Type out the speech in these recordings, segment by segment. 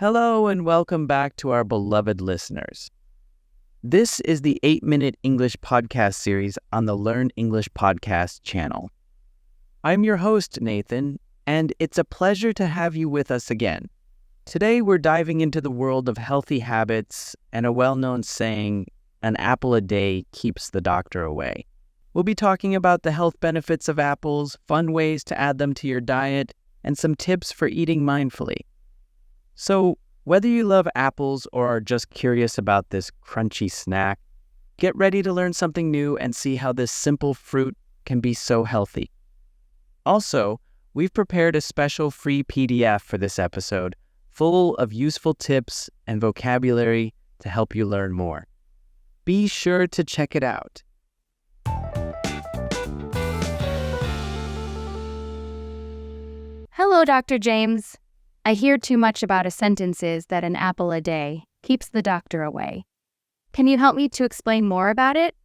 Hello and welcome back to our beloved listeners. This is the 8-Minute English podcast series on the Learn English podcast channel. I'm your host, Nathan, and it's a pleasure to have you with us again. Today we're diving into the world of healthy habits and a well-known saying, an apple a day keeps the doctor away. We'll be talking about the health benefits of apples, fun ways to add them to your diet, and some tips for eating mindfully. So, whether you love apples or are just curious about this crunchy snack, get ready to learn something new and see how this simple fruit can be so healthy. Also, we've prepared a special free PDF for this episode, full of useful tips and vocabulary to help you learn more. Be sure to check it out. Hello, Dr. James. I hear too much about a sentence is that an apple a day keeps the doctor away. Can you help me to explain more about it?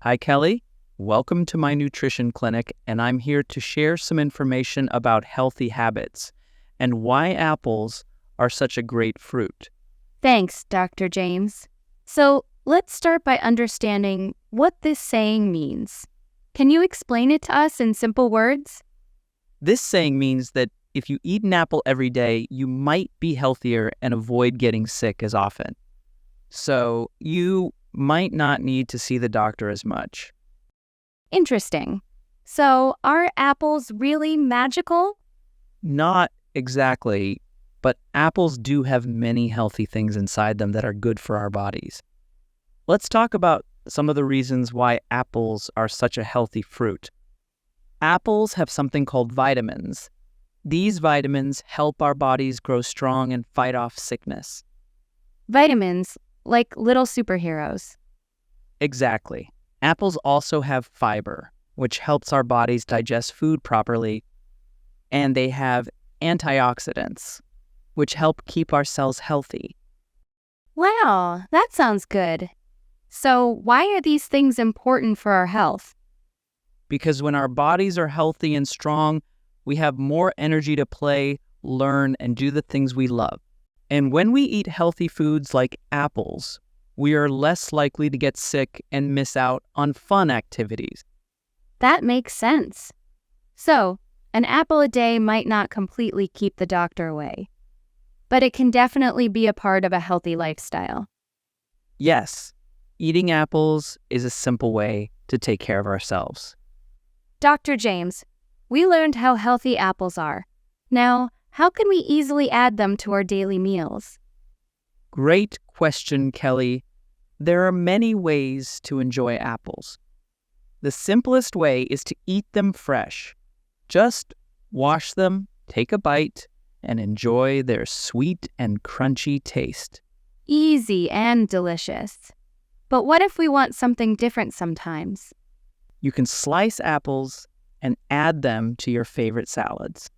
Hi, Kelly. Welcome to my nutrition clinic, and I'm here to share some information about healthy habits and why apples are such a great fruit. Thanks, Dr. James. So, let's start by understanding what this saying means. Can you explain it to us in simple words? This saying means that if you eat an apple every day, you might be healthier and avoid getting sick as often. So you might not need to see the doctor as much. Interesting. So, are apples really magical? Not exactly, but apples do have many healthy things inside them that are good for our bodies. Let's talk about some of the reasons why apples are such a healthy fruit. Apples have something called vitamins. These vitamins help our bodies grow strong and fight off sickness. Vitamins, like little superheroes. Exactly. Apples also have fiber, which helps our bodies digest food properly, and they have antioxidants, which help keep our cells healthy. Wow, that sounds good. So, why are these things important for our health? Because when our bodies are healthy and strong, we have more energy to play, learn, and do the things we love. And when we eat healthy foods like apples, we are less likely to get sick and miss out on fun activities. That makes sense. So, an apple a day might not completely keep the doctor away, but it can definitely be a part of a healthy lifestyle. Yes, eating apples is a simple way to take care of ourselves. Dr. James, we learned how healthy apples are. Now, how can we easily add them to our daily meals? Great question, Kelly. There are many ways to enjoy apples. The simplest way is to eat them fresh. Just wash them, take a bite, and enjoy their sweet and crunchy taste. Easy and delicious. But what if we want something different sometimes? You can slice apples and add them to your favorite salads.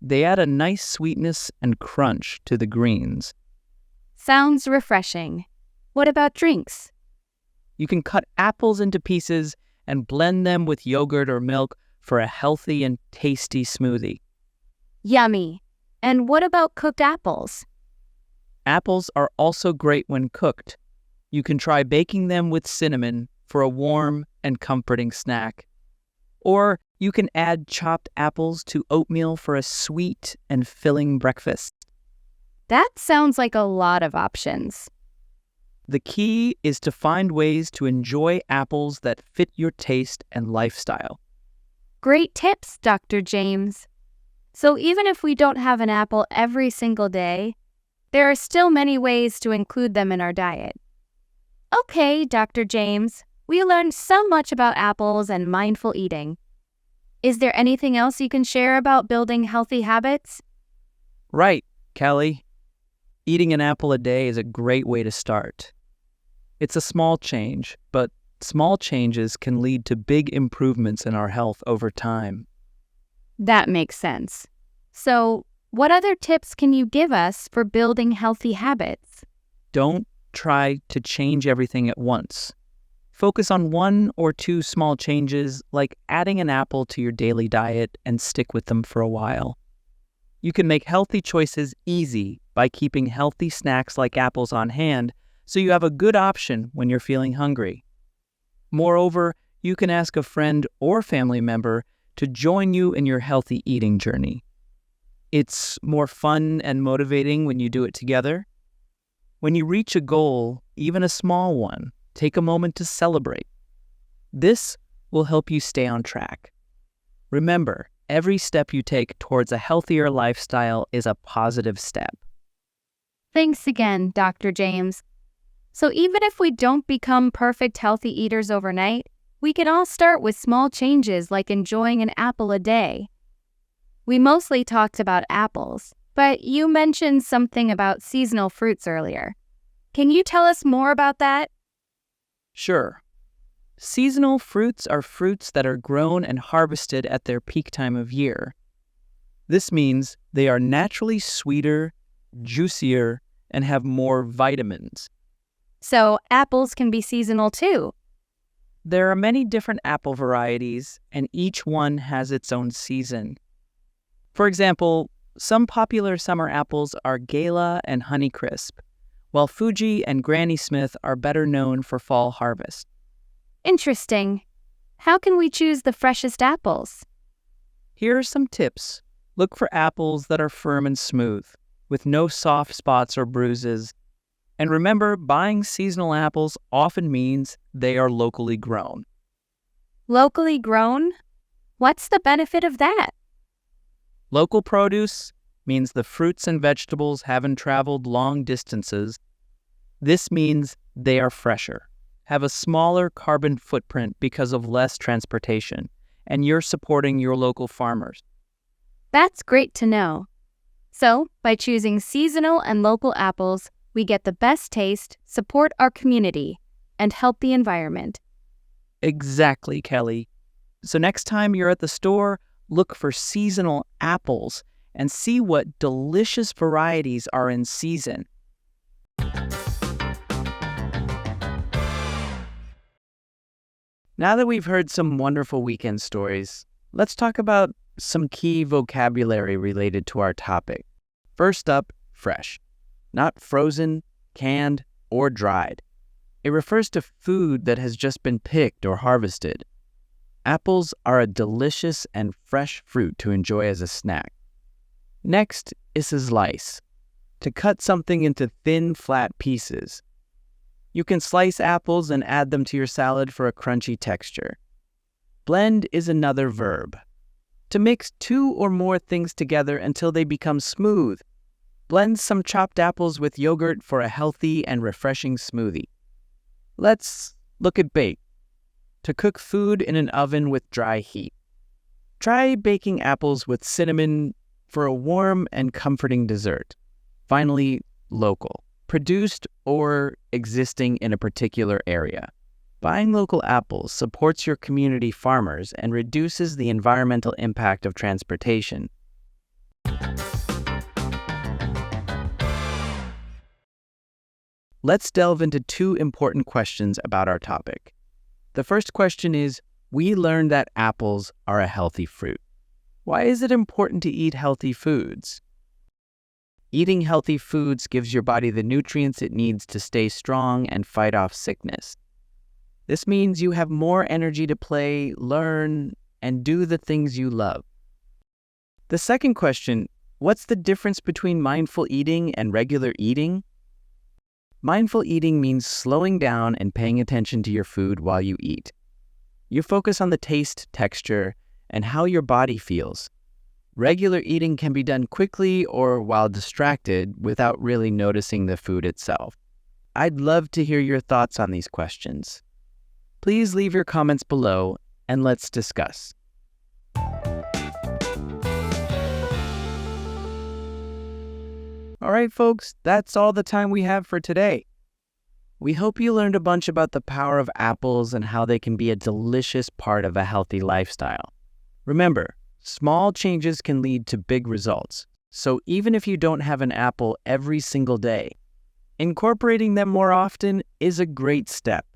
They add a nice sweetness and crunch to the greens. Sounds refreshing. What about drinks? You can cut apples into pieces and blend them with yogurt or milk for a healthy and tasty smoothie. Yummy. And what about cooked apples? Apples are also great when cooked. You can try baking them with cinnamon for a warm and comforting snack. Or you can add chopped apples to oatmeal for a sweet and filling breakfast. That sounds like a lot of options. The key is to find ways to enjoy apples that fit your taste and lifestyle. Great tips, Dr. James. So even if we don't have an apple every single day, there are still many ways to include them in our diet. Okay, Dr. James, we learned so much about apples and mindful eating. Is there anything else you can share about building healthy habits? Right, Kelly. Eating an apple a day is a great way to start. It's a small change, but small changes can lead to big improvements in our health over time. That makes sense. So, what other tips can you give us for building healthy habits? Don't try to change everything at once. Focus on 1 or 2 small changes, like adding an apple to your daily diet, and stick with them for a while. You can make healthy choices easy by keeping healthy snacks like apples on hand so you have a good option when you're feeling hungry. Moreover, you can ask a friend or family member to join you in your healthy eating journey. It's more fun and motivating when you do it together. When you reach a goal, even a small one, take a moment to celebrate. This will help you stay on track. Remember, every step you take towards a healthier lifestyle is a positive step. Thanks again, Dr. James. So even if we don't become perfect healthy eaters overnight, we can all start with small changes like enjoying an apple a day. We mostly talked about apples, but you mentioned something about seasonal fruits earlier. Can you tell us more about that? Sure. Seasonal fruits are fruits that are grown and harvested at their peak time of year. This means they are naturally sweeter, juicier, and have more vitamins. So apples can be seasonal too. There are many different apple varieties, and each one has its own season. For example, some popular summer apples are Gala and Honeycrisp, while Fuji and Granny Smith are better known for fall harvest. Interesting. How can we choose the freshest apples? Here are some tips. Look for apples that are firm and smooth, with no soft spots or bruises. And remember, buying seasonal apples often means they are locally grown. Locally grown? What's the benefit of that? Local produce means the fruits and vegetables haven't traveled long distances. This means they are fresher, have a smaller carbon footprint because of less transportation, and you're supporting your local farmers. That's great to know. So, by choosing seasonal and local apples, we get the best taste, support our community, and help the environment. Exactly, Kelly. So next time you're at the store, look for seasonal apples and see what delicious varieties are in season. Now that we've heard some wonderful weekend stories, let's talk about some key vocabulary related to our topic. First up, fresh. Not frozen, canned, or dried. It refers to food that has just been picked or harvested. Apples are a delicious and fresh fruit to enjoy as a snack. Next is a slice. To cut something into thin, flat pieces. You can slice apples and add them to your salad for a crunchy texture. Blend is another verb. To mix two or more things together until they become smooth. Blend some chopped apples with yogurt for a healthy and refreshing smoothie. Let's look at bake. To cook food in an oven with dry heat. Try baking apples with cinnamon for a warm and comforting dessert. Finally, local. Produced or existing in a particular area. Buying local apples supports your community farmers and reduces the environmental impact of transportation. Let's delve into two important questions about our topic. The first question is, we learned that apples are a healthy fruit. Why is it important to eat healthy foods? Eating healthy foods gives your body the nutrients it needs to stay strong and fight off sickness. This means you have more energy to play, learn, and do the things you love. The second question, what's the difference between mindful eating and regular eating? Mindful eating means slowing down and paying attention to your food while you eat. You focus on the taste, texture, and how your body feels. Regular eating can be done quickly or while distracted without really noticing the food itself. I'd love to hear your thoughts on these questions. Please leave your comments below and let's discuss. All right, folks, that's all the time we have for today. We hope you learned a bunch about the power of apples and how they can be a delicious part of a healthy lifestyle. Remember, small changes can lead to big results. So even if you don't have an apple every single day, incorporating them more often is a great step.